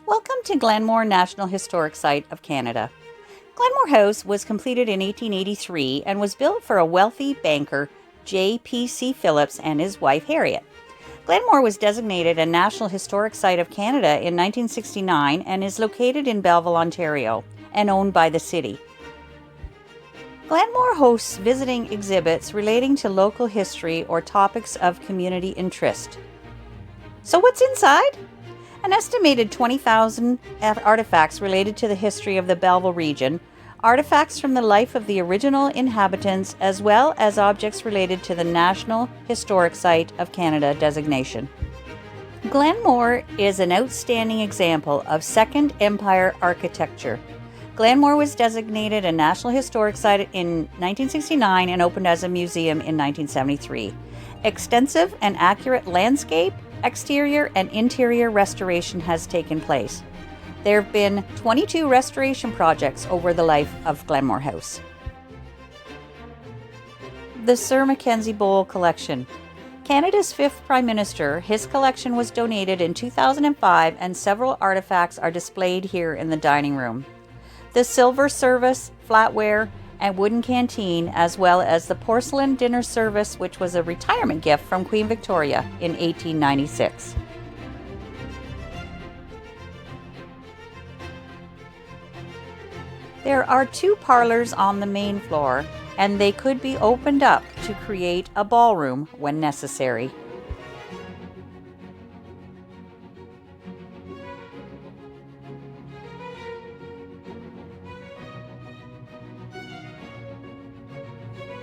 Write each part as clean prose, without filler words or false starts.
Welcome to Glanmore National Historic Site of Canada. Glanmore House was completed in 1883 and was built for a wealthy banker, J.P.C. Phillips, and his wife Harriet. Glanmore was designated a National Historic Site of Canada in 1969 and is located in Belleville, Ontario, and owned by the city. Glanmore hosts visiting exhibits relating to local history or topics of community interest. So what's inside? An estimated 20,000 artifacts related to the history of the Belleville region, artifacts from the life of the original inhabitants, as well as objects related to the National Historic Site of Canada designation. Glanmore is an outstanding example of Second Empire architecture. Glanmore was designated a National Historic Site in 1969 and opened as a museum in 1973. Extensive and accurate landscape, exterior and interior restoration has taken place. There have been 22 restoration projects over the life of Glanmore House. The Sir Mckenzie Bowl Collection. Canada's 5th Prime Minister, his collection was donated in 2005 and several artifacts are displayed here in the dining room. The silver service, flatware, and wooden canteen, as well as the porcelain dinner service, which was a retirement gift from Queen Victoria in 1896. There are 2 parlors on the main floor, and they could be opened up to create a ballroom when necessary.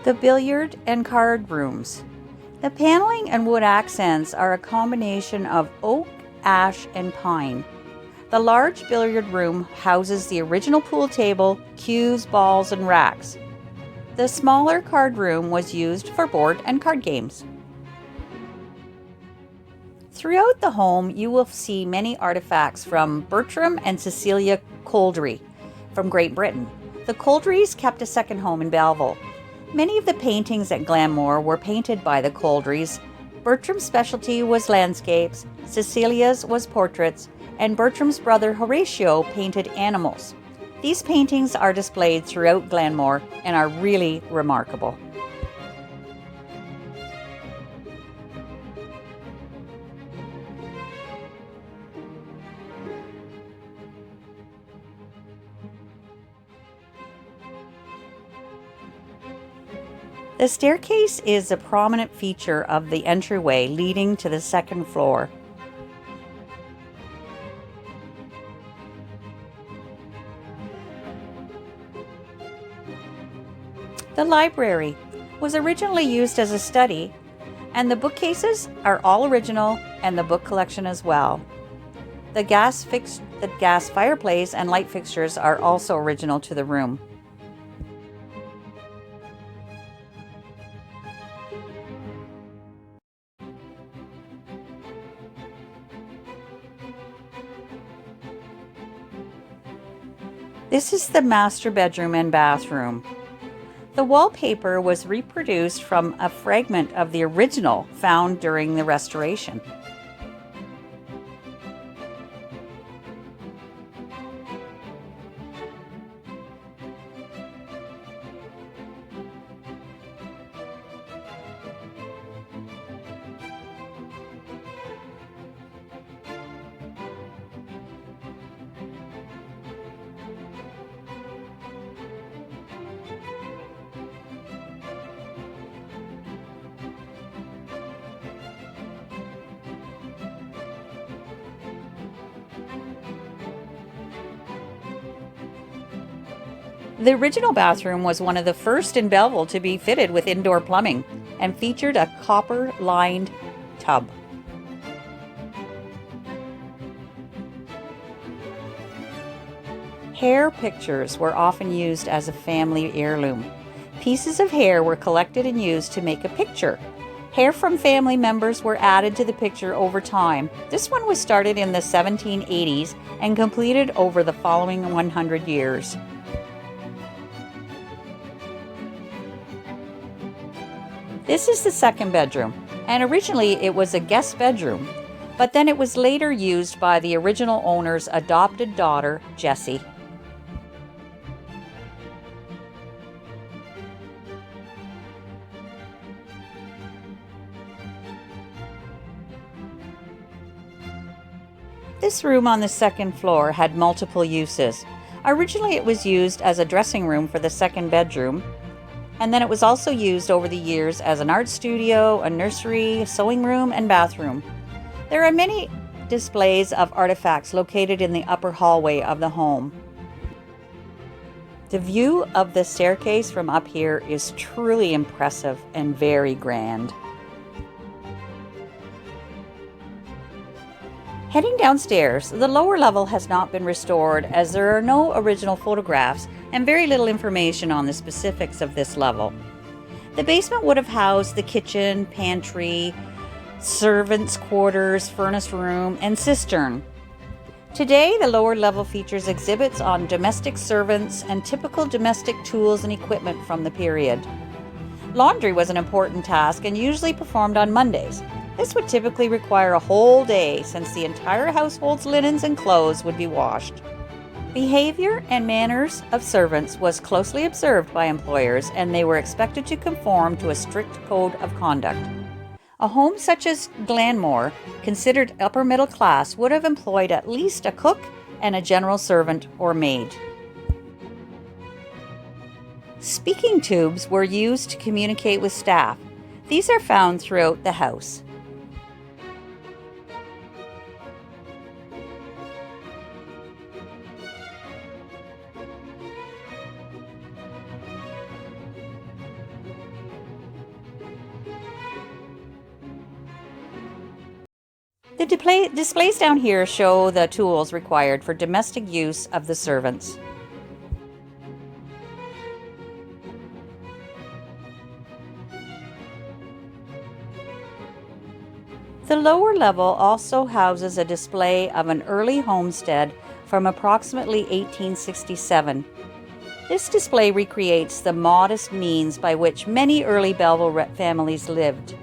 The billiard and card rooms. The paneling and wood accents are a combination of oak, ash, and pine. The large billiard room houses the original pool table, cues, balls, and racks. The smaller card room was used for board and card games. Throughout the home, you will see many artifacts from Bertram and Cecilia Coldry from Great Britain. The Coldrys kept a second home in Belleville. Many of the paintings at Glanmore were painted by the Coldrys. Bertram's specialty was landscapes, Cecilia's was portraits, and Bertram's brother Horatio painted animals. These paintings are displayed throughout Glanmore and are really remarkable. The staircase is a prominent feature of the entryway leading to the second floor. The library was originally used as a study, and the bookcases are all original, and the book collection as well. The gas fireplace and light fixtures are also original to the room. This is the master bedroom and bathroom. The wallpaper was reproduced from a fragment of the original found during the restoration. The original bathroom was one of the first in Belleville to be fitted with indoor plumbing and featured a copper-lined tub. Hair pictures were often used as a family heirloom. Pieces of hair were collected and used to make a picture. Hair from family members were added to the picture over time. This one was started in the 1780s and completed over the following 100 years. This is the second bedroom, and originally it was a guest bedroom. but then it was later used by the original owner's adopted daughter, Jessie. This room on the second floor had multiple uses. Originally, it was used as a dressing room for the second bedroom, and then it was also used over the years as an art studio, a nursery, sewing room, and bathroom. There are many displays of artifacts located in the upper hallway of the home. The view of the staircase from up here is truly impressive and very grand. Heading downstairs, the lower level has not been restored as there are no original photographs and very little information on the specifics of this level. The basement would have housed the kitchen, pantry, servants' quarters, furnace room, and cistern. Today, the lower level features exhibits on domestic servants and typical domestic tools and equipment from the period. Laundry was an important task and usually performed on Mondays. This would typically require a whole day since the entire household's linens and clothes would be washed. Behavior and manners of servants was closely observed by employers, and they were expected to conform to a strict code of conduct. A home such as Glanmore, considered upper middle class, would have employed at least a cook and a general servant or maid. Speaking tubes were used to communicate with staff. These are found throughout the house. The displays down here show the tools required for domestic use of the servants. The lower level also houses a display of an early homestead from approximately 1867. This display recreates the modest means by which many early Belleville families lived.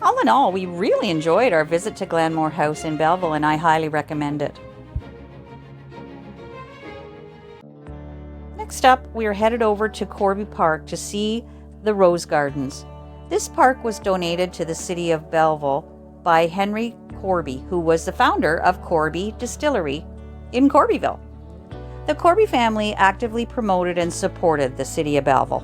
All in all, we really enjoyed our visit to Glanmore House in Belleville, and I highly recommend it. Next up, we are headed over to Corby Park to see the Rose Gardens. This park was donated to the city of Belleville by Henry Corby, who was the founder of Corby Distillery in Corbyville. The Corby family actively promoted and supported the city of Belleville.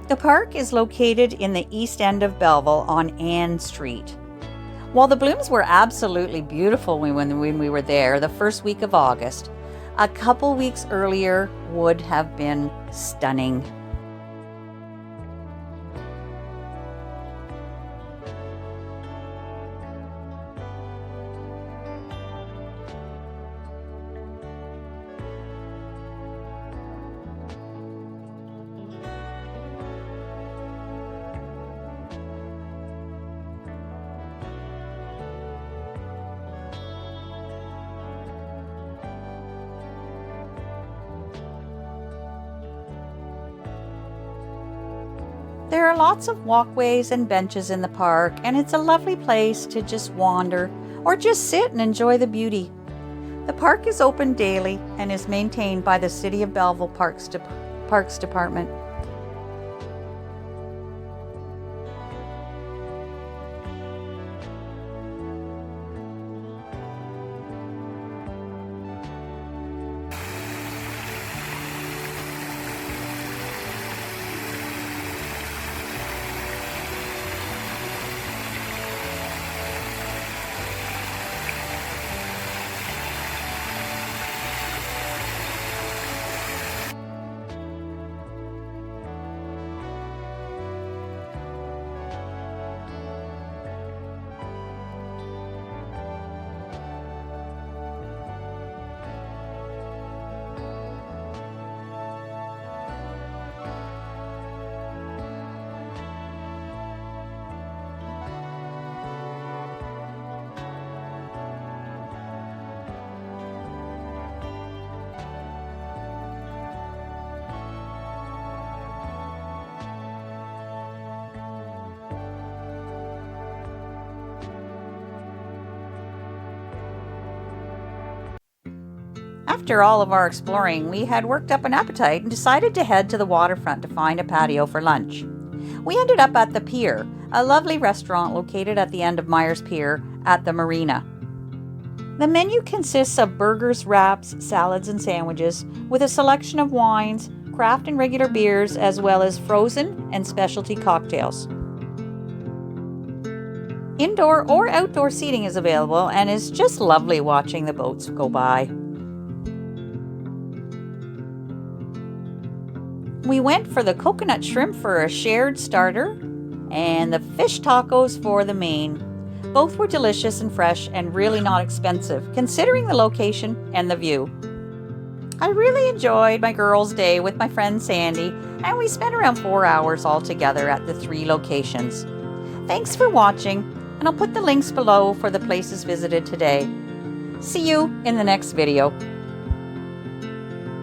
The park is located in the east end of Belleville on Ann Street. While the blooms were absolutely beautiful when we were there the first week of August, a couple weeks earlier would have been stunning. There are lots of walkways and benches in the park, and it's a lovely place to just wander or just sit and enjoy the beauty. The park is open daily and is maintained by the City of Belleville Parks Department. After all of our exploring, we had worked up an appetite and decided to head to the waterfront to find a patio for lunch. We ended up at the Pier, a lovely restaurant located at the end of Meyers Pier at the marina. The menu consists of burgers, wraps, salads, and sandwiches, with a selection of wines, craft and regular beers, as well as frozen and specialty cocktails. Indoor or outdoor seating is available, and it's just lovely watching the boats go by. We went for the coconut shrimp for a shared starter and the fish tacos for the main. Both were delicious and fresh and really not expensive, considering the location and the view. I really enjoyed my girls' day with my friend Sandy, and we spent around 4 hours all together at the 3 locations. Thanks for watching, and I'll put the links below for the places visited today. See you in the next video.